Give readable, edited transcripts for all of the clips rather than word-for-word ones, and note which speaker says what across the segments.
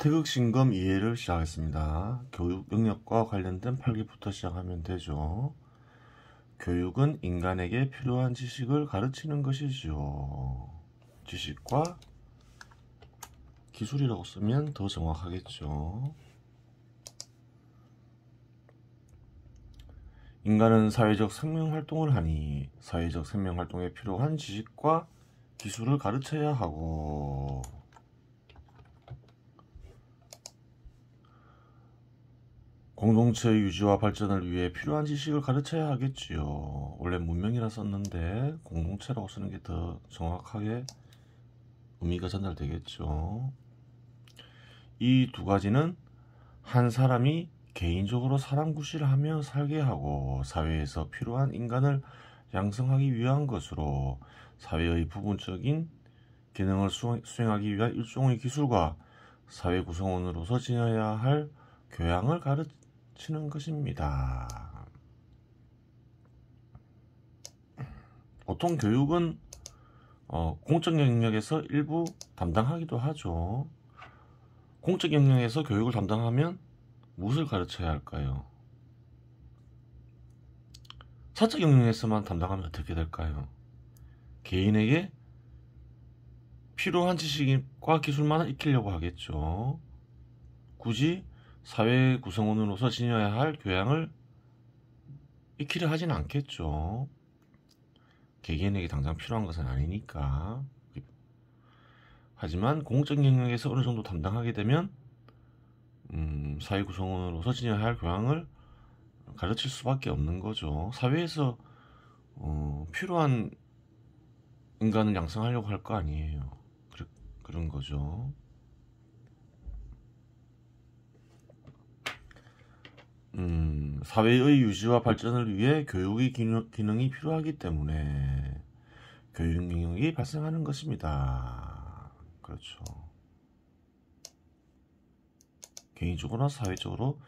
Speaker 1: 태극신검 이해를 시작하겠습니다. 교육 영역과 관련된 8기부터 시작하면 되죠. 교육은 인간에게 필요한 지식을 가르치는 것이지요. 지식과 기술이라고 쓰면 더 정확하겠죠. 인간은 사회적 생명활동을 하니 사회적 생명활동에 필요한 지식과 기술을 가르쳐야 하고, 공동체의 유지와 발전을 위해 필요한 지식을 가르쳐야 하겠지요. 원래 문명이라 썼는데 공동체라고 쓰는 게 더 정확하게 의미가 전달되겠죠. 이 두 가지는 한 사람이 개인적으로 사람 구실을 하며 살게 하고 사회에서 필요한 인간을 양성하기 위한 것으로 사회의 부분적인 기능을 수행하기 위한 일종의 기술과 사회 구성원으로서 지녀야 할 교양을 가르치는 것입니다. 보통 교육은 공적 영역에서 일부 담당하기도 하죠. 공적 영역에서 교육을 담당하면 무엇을 가르쳐야 할까요? 사적 영역에서만 담당하면 어떻게 될까요? 개인에게 필요한 지식과 기술만 익히려고 하겠죠. 굳이 사회 구성원으로서 지녀야 할 교양을 익히려 하진 않겠죠. 개개인에게 당장 필요한 것은 아니니까. 하지만 공적 영역에서 어느 정도 담당하게 되면 사회 구성원으로서 지녀야 할 교양을 가르칠 수밖에 없는 거죠. 사회에서 필요한 인간을 양성하려고 할 거 아니에요. 그런 거죠. 사회의 유지와 발전을 위해 교육의 기능이 필요하기 때문에 교육 영역이 발생하는 것입니다. 그렇죠. 개인적으로나 사회적으로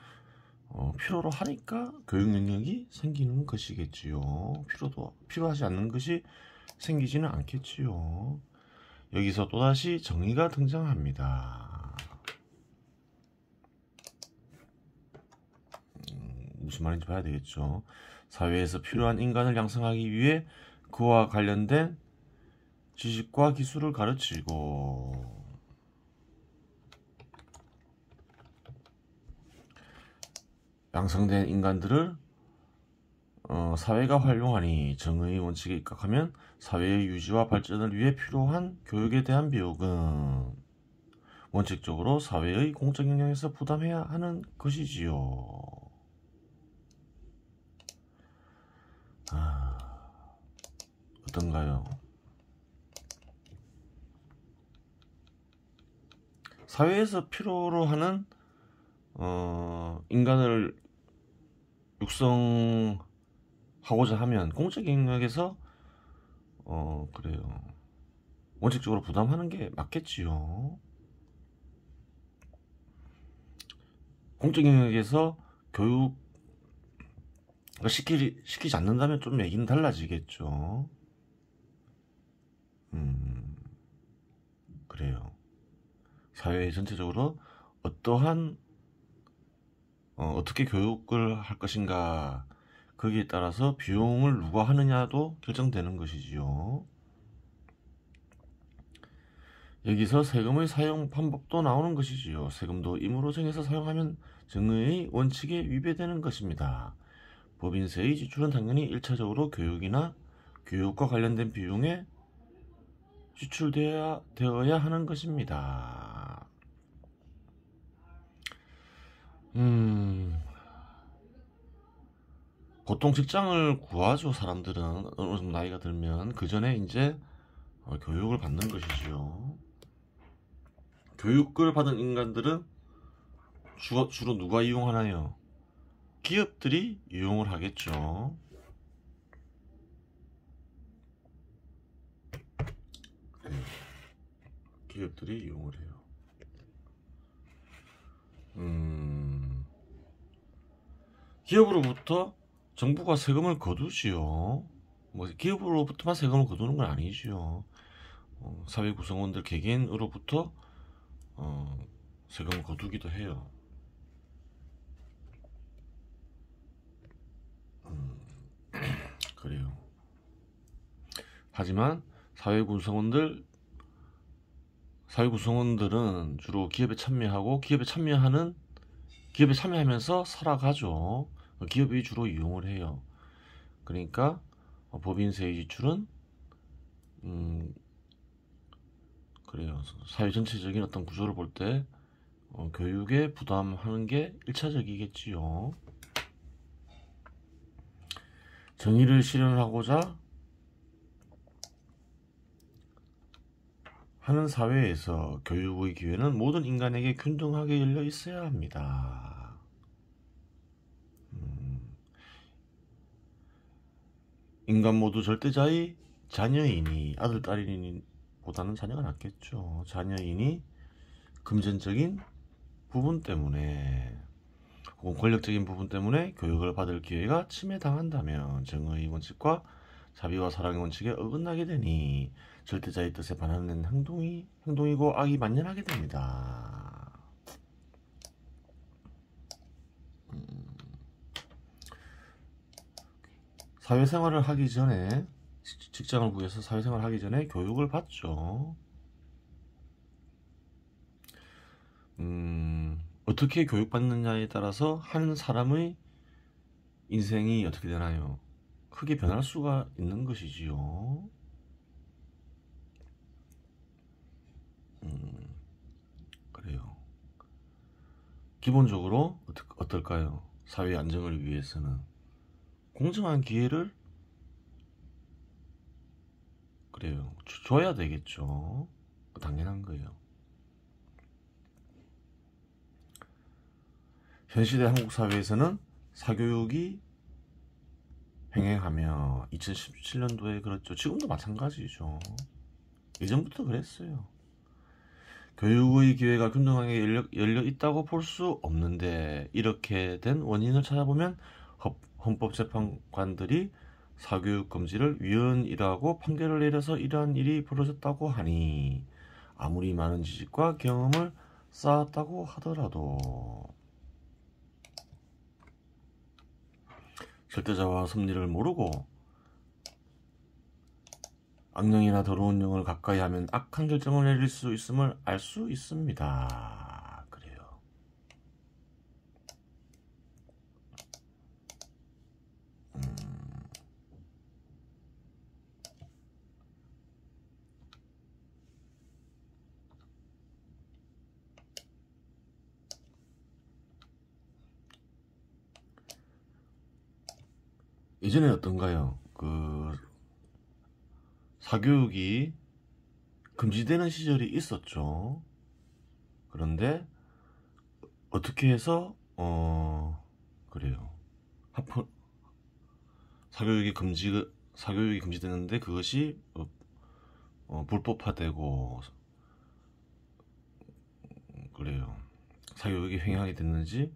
Speaker 1: 필요로 하니까 교육 영역이 생기는 것이겠지요. 필요하지 않는 것이 생기지는 않겠지요. 여기서 또다시 정의가 등장합니다. 무슨 말인지 봐야 되겠죠. 사회에서 필요한 인간을 양성하기 위해 그와 관련된 지식과 기술을 가르치고, 양성된 인간들을 사회가 활용하니 정의의 원칙에 입각하면 사회의 유지와 발전을 위해 필요한 교육에 대한 비용은 원칙적으로 사회의 공적 영역에서 부담해야 하는 것이지요. 어떤가요? 사회에서 필요로 하는 인간을 육성하고자 하면 공적 영역에서 그래요. 원칙적으로 부담하는 게 맞겠지요. 공적 영역에서 교육 시키지 않는다면 좀 얘기는 달라지겠죠. 그래요. 사회 전체적으로 어떻게 교육을 할 것인가, 거기에 따라서 비용을 누가 하느냐도 결정되는 것이지요. 여기서 세금의 사용 방법도 나오는 것이지요. 세금도 임으로 정해서 사용하면 정의의 원칙에 위배되는 것입니다. 법인세의 지출은 당연히 1차적으로 교육과 관련된 비용에 지출되어야 하는 것입니다. 보통 직장을 구하죠. 사람들은 어느 정도 나이가 들면 그 전에 이제 교육을 받는 것이지요. 교육을 받은 인간들은 주로 누가 이용하나요? 기업들이 이용을 하겠죠. 기업들이 이용을 해요. 기업으로부터 정부가 세금을 거두지요. 기업으로부터만 세금을 거두는 건 아니지요. 사회 구성원들 개개인으로부터 세금 거두기도 해요. 그래요. 하지만 사회 구성원들은 주로 기업에 참여하면서 살아가죠. 기업이 주로 이용을 해요. 그러니까 법인세 지출은 그래요. 사회 전체적인 어떤 구조를 볼 때 교육에 부담하는 게 1차적이겠지요. 정의를 실현하고자 하는 사회에서 교육의 기회는 모든 인간에게 균등하게 열려 있어야 합니다. 인간 모두 절대자의 자녀이니 아들 딸이니 보다는 자녀가 낫겠죠. 자녀이니 금전적인 부분 때문에 혹은 권력적인 부분 때문에 교육을 받을 기회가 침해당한다면 정의의 원칙과 자비와 사랑의 원칙에 어긋나게 되니 절대자의 뜻에 반하는 행동이고 악이 만연하게 됩니다. 사회생활을 하기 전에 직장을 구해서 사회생활을 하기 전에 교육을 받죠. 어떻게 교육받느냐에 따라서 한 사람의 인생이 어떻게 되나요? 크게 변할 수가 있는 것이지요. 그래요. 기본적으로 어떨까요? 사회 안정을 위해서는 공정한 기회를 그래요. 줘야 되겠죠. 당연한 거예요. 현 시대 한국 사회에서는 사교육이 횡행하며 2017년도에 그렇죠. 지금도 마찬가지죠. 예전부터 그랬어요. 교육의 기회가 균등하게 열려 있다고 볼 수 없는데 이렇게 된 원인을 찾아보면 헌법재판관들이 사교육 금지를 위헌이라고 판결을 내려서 이러한 일이 벌어졌다고 하니 아무리 많은 지식과 경험을 쌓았다고 하더라도 절대자와 섭리를 모르고 악령이나 더러운 영을 가까이 하면 악한 결정을 내릴 수 있음을 알 수 있습니다. 그래요. 이전에 어떤가요? 사교육이 금지되는 시절이 있었죠. 그런데 어떻게 해서 그래요. 사교육이 금지되는데 그것이 불법화되고 그래요. 사교육이 횡행하게 됐는지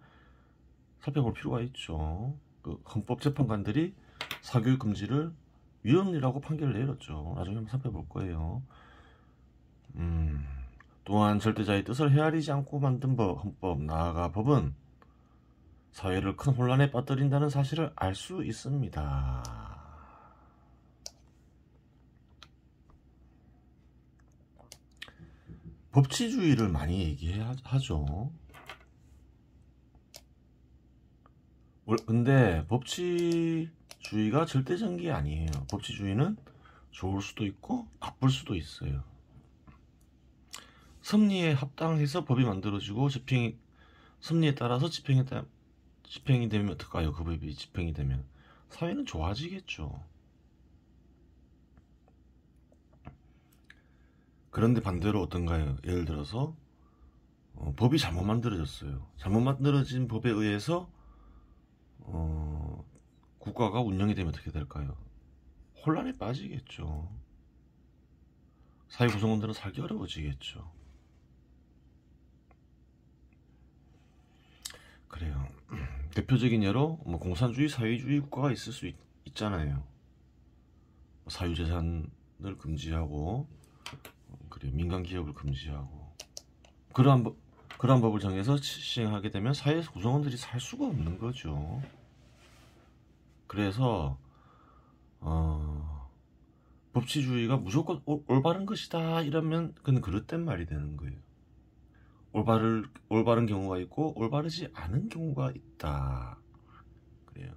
Speaker 1: 살펴볼 필요가 있죠. 헌법재판관들이 사교육 금지를 위헌이라고 판결을 내렸죠. 나중에 한번 살펴볼 거예요. 또한 절대자의 뜻을 헤아리지 않고 만든 헌법, 나아가 법은 사회를 큰 혼란에 빠뜨린다는 사실을 알 수 있습니다. 법치주의를 많이 얘기하죠. 근데 법치주의가 절대적인 게 아니에요. 법치주의는 좋을 수도 있고 나쁠 수도 있어요. 섭리에 합당해서 법이 만들어지고 섭리에 따라서 집행이 되면 어떨까요? 그 법이 집행이 되면 사회는 좋아지겠죠. 그런데 반대로 어떤가요? 예를 들어서 법이 잘못 만들어졌어요. 잘못 만들어진 법에 의해서 국가가 운영이 되면 어떻게 될까요? 혼란에 빠지겠죠. 사회 구성원들은 살기 어려워지겠죠. 그래요. 대표적인 예로 공산주의, 사회주의 국가가 있을 수 있잖아요. 사유재산을 금지하고 그래요. 민간 기업을 금지하고 그러한 그런 법을 정해서 시행하게 되면 사회 구성원들이 살 수가 없는 거죠. 그래서 법치주의가 무조건 올바른 것이다 이러면 그건 그릇된 말이 되는 거예요. 올바른 경우가 있고 올바르지 않은 경우가 있다. 그래요.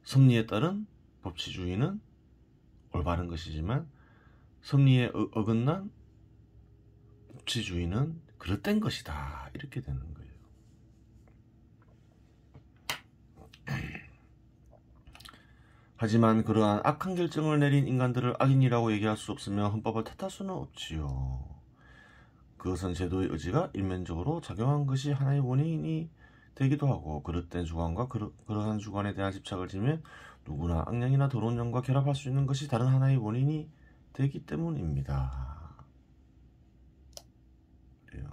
Speaker 1: 섭리에 따른 법치주의는 올바른 것이지만 섭리에 어긋난 법치주의는 그릇된 것이다. 이렇게 되는 거예요. 하지만 그러한 악한 결정을 내린 인간들을 악인이라고 얘기할 수 없으며 헌법을 탓할 수는 없지요. 그것은 제도의 의지가 일면적으로 작용한 것이 하나의 원인이 되기도 하고 그릇된 주관과 그러한 주관에 대한 집착을 지면 누구나 악령이나 더러운 영과 결합할 수 있는 것이 다른 하나의 원인이 되기 때문입니다. 그래요.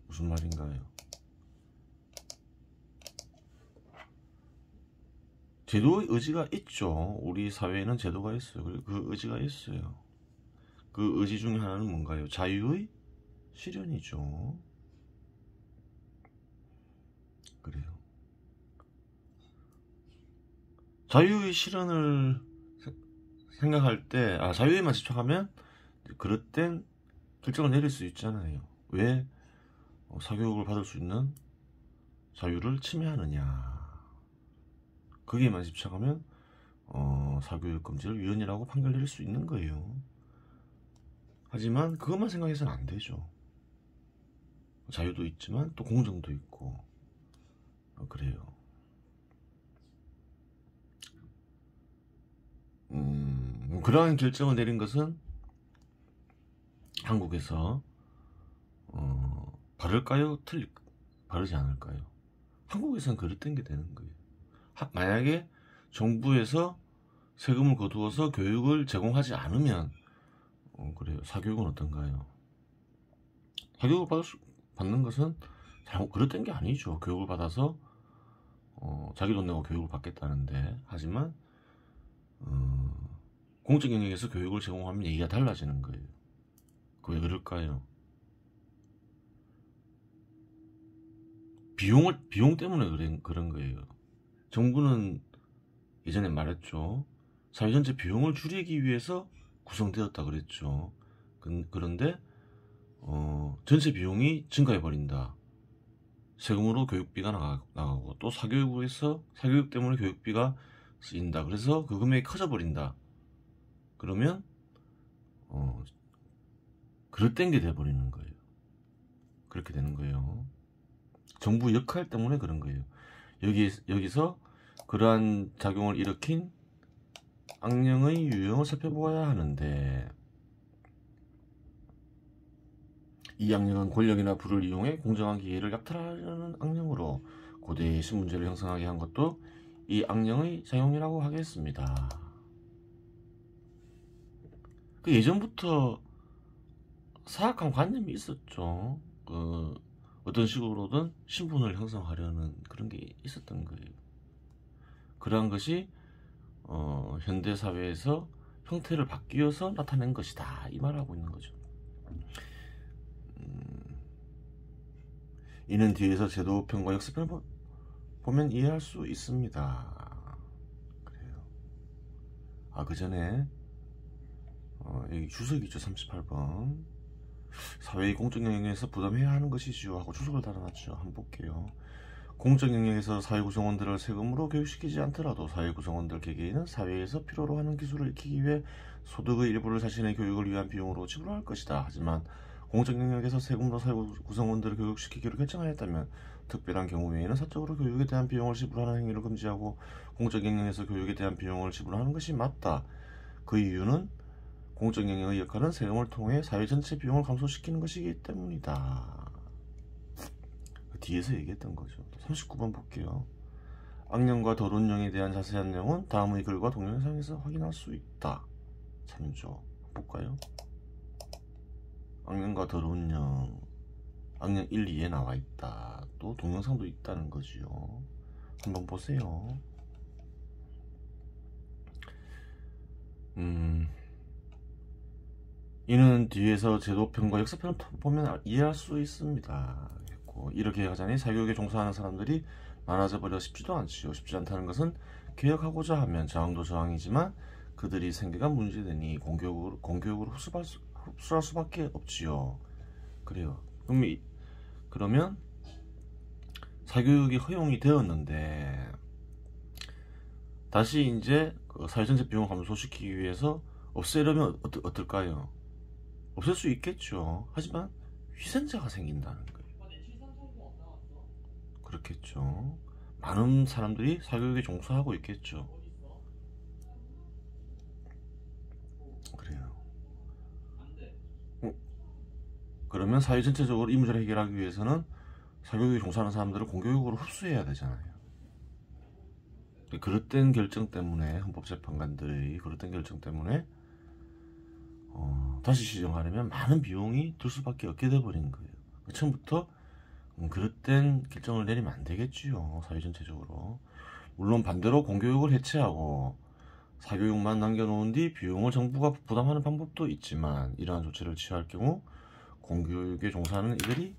Speaker 1: 무슨 말인가요? 제도의 의지가 있죠. 우리 사회에는 제도가 있어요. 그리고 그 의지가 있어요. 그 의지 중에 하나는 뭔가요? 자유의 실현이죠. 그래요. 자유의 실현을 생각할 때, 자유에만 집착하면 그릇된 결정을 내릴 수 있잖아요. 왜 사교육을 받을 수 있는 자유를 침해하느냐. 거기에만 집착하면 사교육 금지를 위헌이라고 판결 내릴 수 있는 거예요. 하지만 그것만 생각해서는 안 되죠. 자유도 있지만 또 공정도 있고 그래요. 그러한 결정을 내린 것은 한국에서 바를까요? 바르지 않을까요? 한국에서는 그릇된 게 되는 거예요. 만약에 정부에서 세금을 거두어서 교육을 제공하지 않으면 그래요. 사교육은 어떤가요? 사교육을 받는 것은 그릇된 게 아니죠. 교육을 받아서 자기 돈 내고 교육을 받겠다는데 하지만 공적 영역에서 교육을 제공하면 얘기가 달라지는 거예요. 왜 그럴까요? 비용 때문에 그런 거예요. 정부는 예전에 말했죠. 사회 전체 비용을 줄이기 위해서 구성되었다 그랬죠. 그런데 전체 비용이 증가해버린다. 세금으로 교육비가 나가고 또 사교육 때문에 교육비가 쓰인다. 그래서 그 금액이 커져버린다. 그러면 그릇된 게 돼버리는 거예요. 그렇게 되는 거예요. 정부 역할 때문에 그런 거예요. 여기서 그러한 작용을 일으킨 악령의 유형을 살펴보아야 하는데 이 악령은 권력이나 부를 이용해 공정한 기회를 약탈하려는 악령으로 고대의 신문제를 형성하게 한 것도 이 악령의 작용이라고 하겠습니다. 그 예전부터 사악한 관념이 있었죠. 어떤 식으로든 신분을 형성하려는 그런 게 있었던 거예요. 그러한 것이 현대 사회에서 형태를 바뀌어서 나타낸 것이다 이 말하고 있는 거죠. 이는 뒤에서 제도편과 역사편을 보면 이해할 수 있습니다. 그래요. 그 전에 여기 주석이죠. 38번 사회의 공적 영역에서 부담해야 하는 것이지요 하고 주석을 달아놨죠. 한번 볼게요. 공적 영역에서 사회 구성원들을 세금으로 교육시키지 않더라도 사회 구성원들 개개인은 사회에서 필요로 하는 기술을 익히기 위해 소득의 일부를 자신의 교육을 위한 비용으로 지불할 것이다. 하지만 공적 영역에서 세금으로 사회 구성원들을 교육시키기로 결정하였다면 특별한 경우 외에는 사적으로 교육에 대한 비용을 지불하는 행위를 금지하고 공적 영역에서 교육에 대한 비용을 지불하는 것이 맞다. 그 이유는 공적 영역의 역할은 세금을 통해 사회 전체 비용을 감소시키는 것이기 때문이다. 뒤에서 얘기했던 거죠. 39번 볼게요. 악령과 더러운 영에 대한 자세한 내용은 다음의 글과 동영상에서 확인할 수 있다. 참조. 볼까요? 악령과 더러운 영, 악령 1, 2에 나와 있다. 또 동영상도 있다는 거지요. 한번 보세요. 이는 뒤에서 제도편과 역사편을 보면 이해할 수 있습니다. 이렇게 하자니 사교육에 종사하는 사람들이 많아져 버려 쉽지도 않지요. 쉽지 않다는 것은 개혁하고자 하면 저항도 저항이지만 그들이 생계가 문제되니 공교육으로 흡수할 수밖에 없지요. 그래요. 그러면 사교육이 허용이 되었는데 다시 이제 그 사회전체 비용을 감소시키기 위해서 없애려면 어떨까요? 없앨 수 있겠죠. 하지만 희생자가 생긴다는 거예요. 그렇겠죠. 많은 사람들이 사교육에 종사하고 있겠죠. 그래요. 그러면 사회 전체적으로 이 문제를 해결하기 위해서는 사교육에 종사하는 사람들을 공교육으로 흡수해야 되잖아요. 그릇된 결정 때문에 헌법재판관들의 그릇된 결정 때문에 다시 시정하려면 많은 비용이 들 수밖에 없게 돼버린 거예요. 처음부터 그릇된 결정을 내리면 안 되겠지요. 사회 전체적으로. 물론 반대로 공교육을 해체하고 사교육만 남겨놓은 뒤 비용을 정부가 부담하는 방법도 있지만 이러한 조치를 취할 경우 공교육에 종사하는 이들이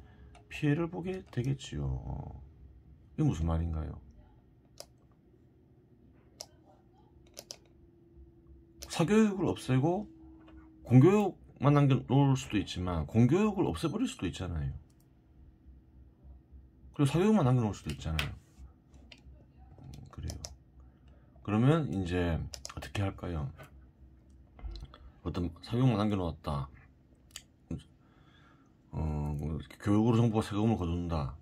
Speaker 1: 피해를 보게 되겠지요. 이게 무슨 말인가요? 사교육을 없애고 공교육만 남겨놓을 수도 있지만 공교육을 없애버릴 수도 있잖아요. 그리고 사교육만 남겨놓을 수도 있잖아요. 그래요. 그러면 이제 어떻게 할까요? 어떤 사교육만 남겨놓았다. 교육으로 정부가 세금을 거둔다.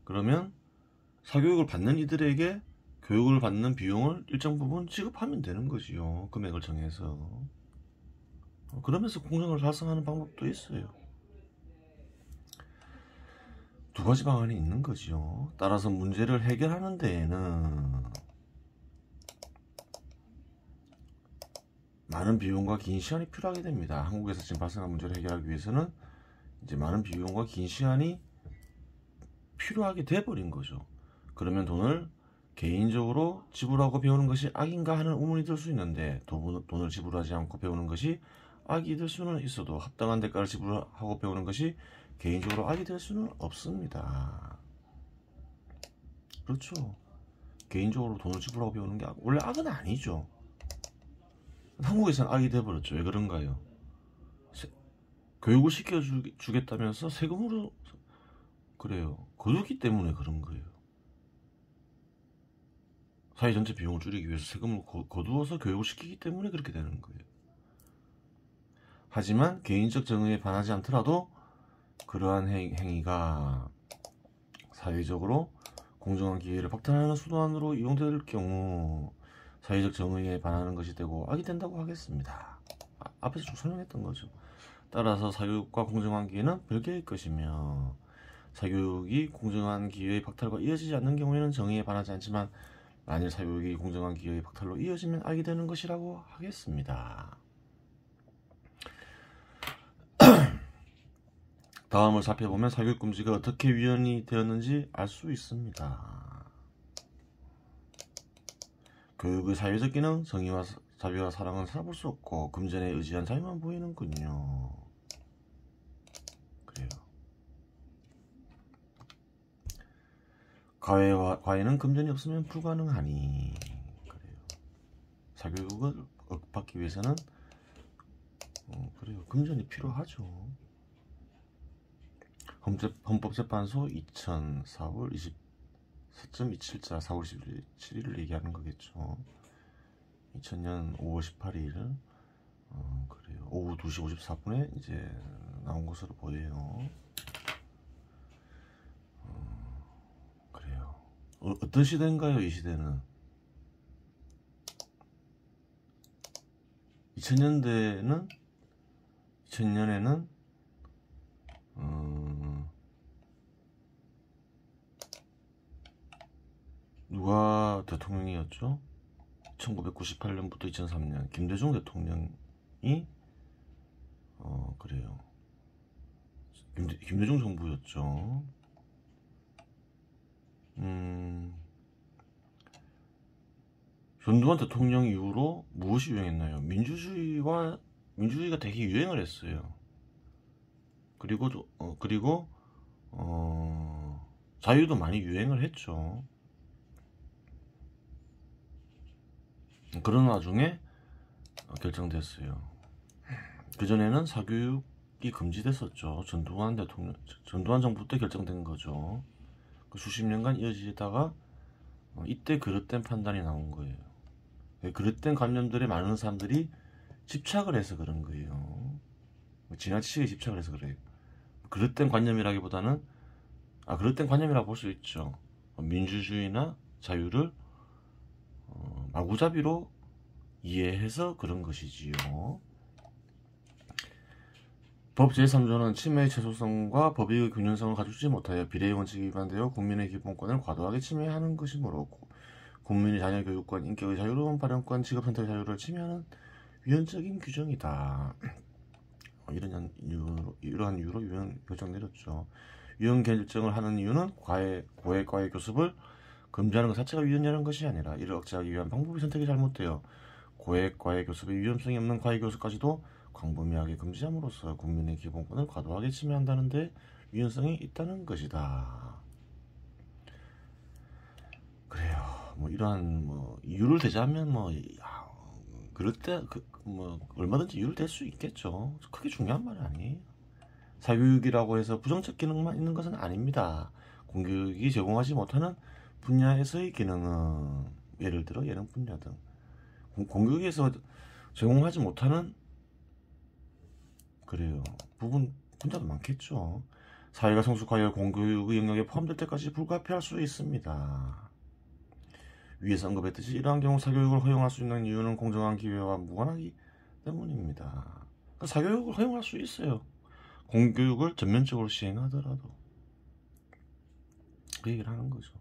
Speaker 1: 그러면 사교육을 받는 이들에게 교육을 받는 비용을 일정 부분 지급하면 되는 거지요. 금액을 정해서. 그러면서 공정을 달성하는 방법도 있어요. 두 가지 방안이 있는 거지요. 따라서 문제를 해결하는 데에는 많은 비용과 긴 시간이 필요하게 됩니다. 한국에서 지금 발생한 문제를 해결하기 위해서는 이제 많은 비용과 긴 시간이 필요하게 돼버린 거죠. 그러면 돈을 개인적으로 지불하고 배우는 것이 악인가 하는 의문이 들 수 있는데 돈을 지불하지 않고 배우는 것이 악이 될 수는 있어도 합당한 대가를 지불하고 배우는 것이 개인적으로 악이 될 수는 없습니다. 그렇죠. 개인적으로 돈을 지불하고 배우는 게 원래 악은 아니죠. 한국에서는 악이 돼버렸죠. 왜 그런가요? 교육을 시켜주겠다면서 세금으로 그래요. 거두기 때문에 그런 거예요. 사회 전체 비용을 줄이기 위해서 세금을 거두어서 교육을 시키기 때문에 그렇게 되는 거예요. 하지만 개인적 정의에 반하지 않더라도 그러한 행위가 사회적으로 공정한 기회를 박탈하는 수단으로 이용될 경우 사회적 정의에 반하는 것이 되고 악이 된다고 하겠습니다. 앞에서 쭉 설명했던 거죠. 따라서 사교육과 공정한 기회는 별개의 것이며 사교육이 공정한 기회의 박탈과 이어지지 않는 경우에는 정의에 반하지 않지만 만일 사교육이 공정한 기회의 박탈로 이어지면 악이 되는 것이라고 하겠습니다. 다음을 살펴보면 사교육 금지가 어떻게 위헌이 되었는지 알 수 있습니다. 교육의 사회적 기능, 정의와 자비와 사랑은 살아볼 수 없고 금전에 의지한 자유만 보이는군요. 그래요. 과외는 금전이 없으면 불가능하니 그래요. 사교육을 억받기 위해서는 그래요. 금전이 필요하죠. 헌법재판소 2004월 24.27자 4월 17일을 얘기하는 거겠죠. 2000년 5월 18일 그래요. 오후 2시 54분에 이제 나온 것으로 보여요. 그래요. 어떤 시대인가요? 이 시대는 2000년에는 누가 대통령이었죠? 1998년부터 2003년 김대중 대통령이 그래요. 김대중 정부였죠. 전두환 대통령 이후로 무엇이 유행했나요? 민주주의가 되게 유행을 했어요. 그리고 자유도 많이 유행을 했죠. 그런 와중에 결정됐어요. 그전에는 사교육이 금지됐었죠. 전두환 정부 때 결정된 거죠. 수십 년간 이어지다가 이때 그릇된 판단이 나온 거예요. 그릇된 관념들에 많은 사람들이 집착을 해서 그런 거예요. 지나치게 집착을 해서 그래요. 그릇된 관념이라기보다는 그릇된 관념이라고 볼 수 있죠. 민주주의나 자유를 마구잡이로 이해해서 그런 것이지요. 법 제3조는 침해의 최소성과 법익의 균형성을 갖추지 못하여 비례의 원칙에 위반되어 국민의 기본권을 과도하게 침해하는 것이므로 국민의 자녀 교육권, 인격의 자유로운 발언권, 직업 선택의 자유를 침해하는 위헌적인 규정이다. 이러한 이유로 유형 결정 내렸죠. 유형 결정을 하는 이유는 고액 과외 교습을 금지하는 것 자체가 위헌이라는 것이 아니라 이를 억제하기 위한 방법의 선택이 잘못되어 고액 과외 교습의 위험성이 없는 과외 교습까지도 광범위하게 금지함으로써 국민의 기본권을 과도하게 침해한다는 데 위헌성이 있다는 것이다. 그래요. 이러한 이유를 대자면 그럴 때 얼마든지 이유를 댈 수 있겠죠. 크게 중요한 말이 아니에요. 사교육이라고 해서 부정적 기능만 있는 것은 아닙니다. 공교육이 제공하지 못하는 분야에서의 기능은 예를 들어 예능 분야 등 공교육에서 제공하지 못하는 분야도 많겠죠. 사회가 성숙하여 공교육의 영역에 포함될 때까지 불가피할 수 있습니다. 위에서 언급했듯이 이러한 경우 사교육을 허용할 수 있는 이유는 공정한 기회와 무관하기 때문입니다. 사교육을 허용할 수 있어요. 공교육을 전면적으로 시행하더라도. 그 얘기를 하는 거죠.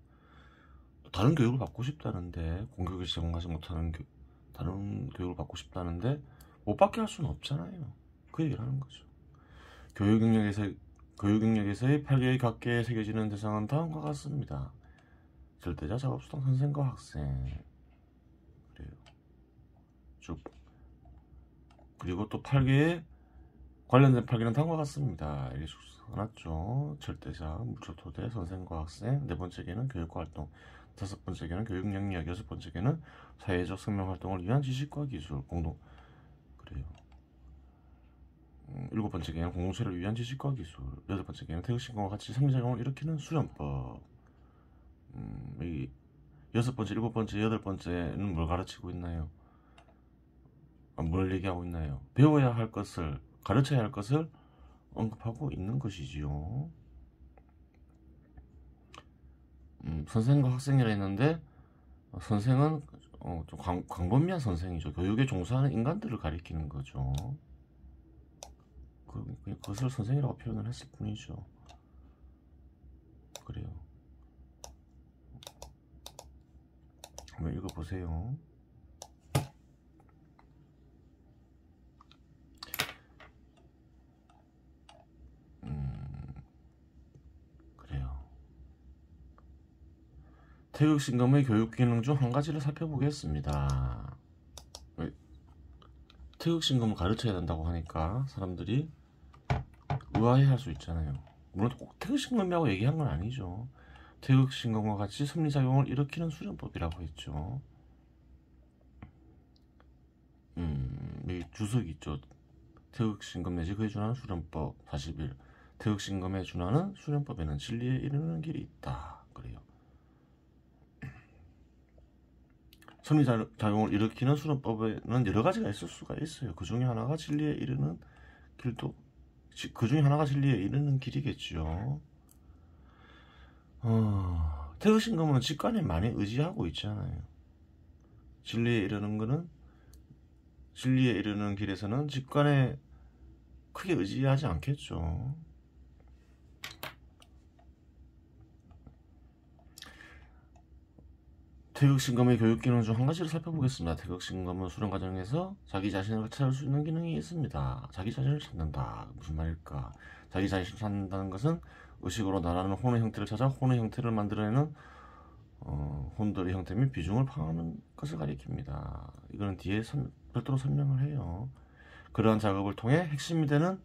Speaker 1: 다른 교육을 받고 싶다는데 공교육을 제공하지 못하는 다른 교육을 받고 싶다는데 못 받게 할 수는 없잖아요. 그 얘기를 하는 거죠. 교육 영역에서의 8개의 각계에 새겨지는 대상은 다음과 같습니다. 절대자, 작업수당, 선생과 학생. 그래요. 쭉. 그리고 또 8개의 관련된 8개는 다음과 같습니다. 이게 써놨죠. 절대자, 물질토대, 선생과 학생. 네 번째 개는 교육과 활동. 다섯 번째 개는 교육 영역. 여섯 번째 개는 사회적 생명 활동을 위한 지식과 기술. 그래요. 일곱 번째 개는 공동체를 위한 지식과 기술. 여덟 번째 개는 태극신공과 같이 상징작용을 일으키는 수련법. 여섯 번째, 일곱 번째, 여덟 번째는 뭘 가르치고 있나요? 뭘 얘기하고 있나요? 배워야 할 것을, 가르쳐야 할 것을 언급하고 있는 것이지요. 선생과 학생이라 했는데 선생은 좀 광범위한 선생이죠. 교육에 종사하는 인간들을 가리키는 거죠. 그것을 선생이라고 표현을 했을 뿐이죠. 그래요. 한번 읽어보세요. 그래요. 태극신검의 교육 기능 중 한 가지를 살펴보겠습니다. 태극신검을 가르쳐야 된다고 하니까 사람들이 의아해할 수 있잖아요. 물론 꼭 태극신검이라고 얘기한 건 아니죠. 태극신검과 같이 심리작용을 일으키는 수련법이라고 했죠. 여기 주석이 있죠. 태극신검 내지 그에 준하는 수련법 41. 태극신검에 준하는 수련법에는 진리에 이르는 길이 있다. 그래요. 심리작용을 일으키는 수련법에는 여러 가지가 있을 수가 있어요. 그 중에 하나가 진리에 이르는 길도, 그 중에 하나가 진리에 이르는 길이겠죠. 태극신검은 직관에 많이 의지하고 있잖아요. 진리에 이르는 길에서는 직관에 크게 의지하지 않겠죠. 태극신검의 교육 기능 중 한 가지를 살펴보겠습니다. 태극신검은 수련 과정에서 자기 자신을 찾을 수 있는 기능이 있습니다. 자기 자신을 찾는다. 무슨 말일까? 자기 자신을 찾는다는 것은 의식으로 나라는 혼의 형태를 찾아 혼의 형태를 만들어내는 혼들의 형태 및 비중을 파악하는 것을 가리킵니다. 이거는 뒤에 별도로 설명을 해요. 그러한 작업을 통해 핵심이 되는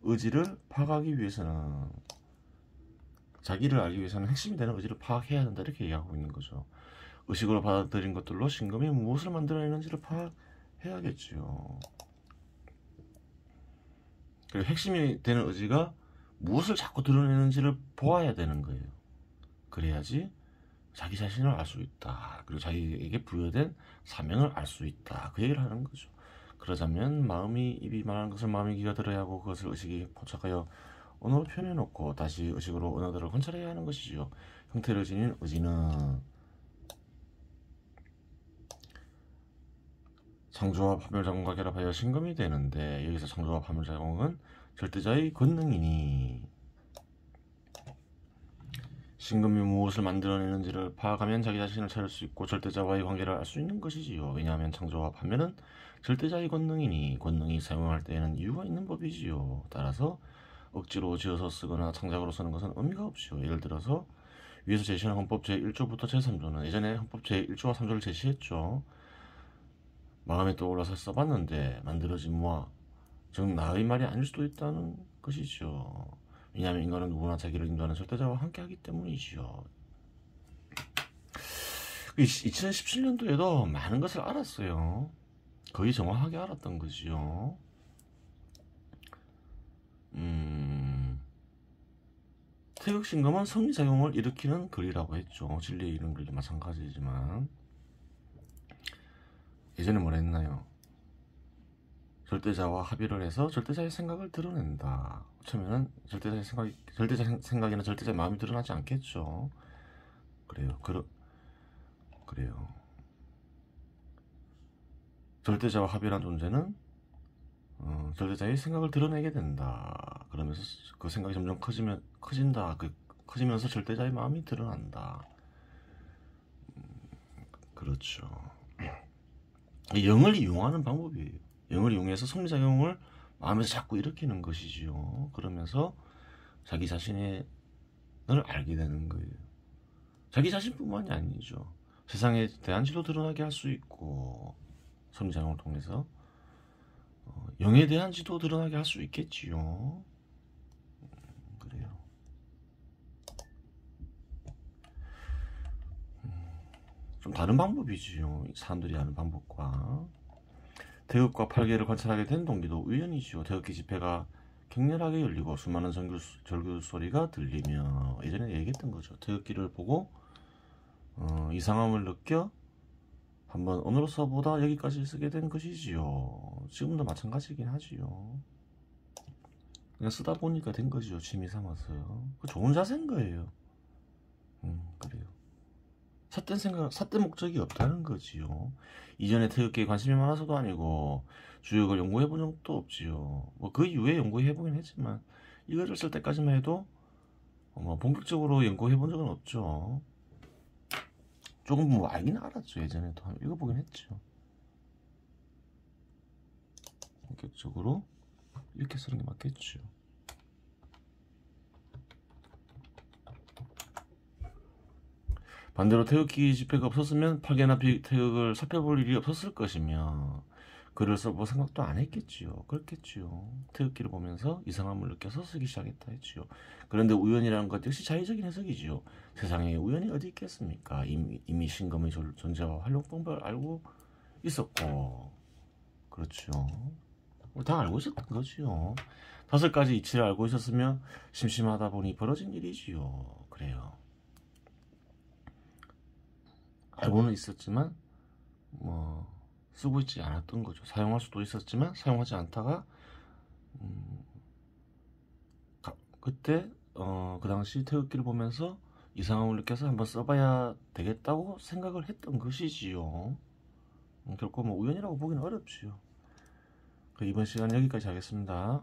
Speaker 1: 의지를 파악하기 위해서는, 자기를 알기 위해서는 핵심이 되는 의지를 파악해야 한다, 이렇게 얘기하고 있는 거죠. 의식으로 받아들인 것들로 신금이 무엇을 만들어내는지를 파악해야겠지요. 그리고 핵심이 되는 의지가 무엇을 자꾸 드러내는지를 보아야 되는 거예요. 그래야지 자기 자신을 알 수 있다. 그리고 자기에게 부여된 사명을 알 수 있다. 그 얘기를 하는 거죠. 그러자면 마음이, 입이 말하는 것을 마음이 귀가 들어야 하고, 그것을 의식이 포착하여 언어로 표현해놓고 다시 의식으로 언어들을 관찰해야 하는 것이죠. 형태를 지닌 의지는 창조와 파멸작용과 결합하여 신금이 되는데, 여기서 창조와 파멸작용은 절대자의 권능이니, 신금이 무엇을 만들어내는지를 파악하면 자기 자신을 찾을 수 있고 절대자와의 관계를 알 수 있는 것이지요. 왜냐하면 창조와 파멸은 절대자의 권능이니, 권능이 사용할 때에는 이유가 있는 법이지요. 따라서 억지로 지어서 쓰거나 창작으로 쓰는 것은 의미가 없지요. 예를 들어서 위에서 제시한 헌법 제1조부터 제3조는 예전에 헌법 제1조와 3조를 제시했죠. 마음에 떠올라서 써봤는데 만들어진 모아, 즉 나의 말이 아닐 수도 있다는 것이죠. 왜냐하면 인간은 누구나 자기를 인도하는 절대자와 함께하기 때문이지요. 2017년도에도 많은 것을 알았어요. 거의 정확하게 알았던 거지요. 태극신금은 성리작용을 일으키는 글이라고 했죠. 진리에 이른 글도 마찬가지지만, 예전에 뭐라 했나요? 절대자와 합의를 해서 절대자의 생각을 드러낸다. 처음에는 절대자의 생각이나 절대자의 마음이 드러나지 않겠죠. 그래요. 그래요. 절대자와 합의란 존재는 절대자의 생각을 드러내게 된다. 그러면서 그 생각이 점점 커진다. 커지면서 절대자의 마음이 드러난다. 그렇죠. 영을 이용하는 방법이에요. 영을 이용해서 성리작용을 마음에서 자꾸 일으키는 것이지요. 그러면서 자기 자신을 알게 되는 거예요. 자기 자신뿐만이 아니죠. 세상에 대한 지도 드러나게 할 수 있고, 성리작용을 통해서 영에 대한 지도 드러나게 할 수 있겠지요. 그래요. 좀 다른 방법이지요. 사람들이 하는 방법과. 태극과 팔계를 관찰하게 된 동기도 우연이지요. 태극기 집회가 격렬하게 열리고 수많은 절규 소리가 들리며, 예전에 얘기했던 거죠. 태극기를 보고 이상함을 느껴 한번 언어로 써보다 여기까지 쓰게 된 것이지요. 지금도 마찬가지긴 하지요. 그냥 쓰다 보니까 된 거지요. 취미 삼아서. 좋은 자세인 거예요. 그래요. 삿된 목적이 없다는 거지요. 이전에 태극기에 관심이 많아서도 아니고 주역을 연구해본 적도 없지요. 뭐 그 이후에 연구해보긴 했지만 이거를 쓸 때까지만 해도 본격적으로 연구해본 적은 없죠. 조금 뭐 알긴 알았죠. 예전에도 읽어보긴 했죠. 본격적으로 이렇게 쓰는 게 맞겠죠. 반대로 태극기 집회가 없었으면 팔계나 태극을 살펴볼 일이 없었을 것이며, 글을 써볼 생각도 안 했겠지요. 그렇겠지요. 태극기를 보면서 이상함을 느껴서 쓰기 시작했다 했지요. 그런데 우연이라는 것 역시 자의적인 해석이지요. 세상에 우연이 어디 있겠습니까? 이미 신금의 존재와 활용법을 알고 있었고, 그렇죠. 다 알고 있었던 거지요. 5가지 이치를 알고 있었으면 심심하다 보니 벌어진 일이지요. 그래요. 알고는 있었지만 쓰고 있지 않았던 거죠. 사용할 수도 있었지만 사용하지 않다가 그때 그 당시 태극기를 보면서 이상함을 느껴서 한번 써봐야 되겠다고 생각을 했던 것이지요. 결코 우연이라고 보기는 어렵지요. 이번 시간 여기까지 하겠습니다.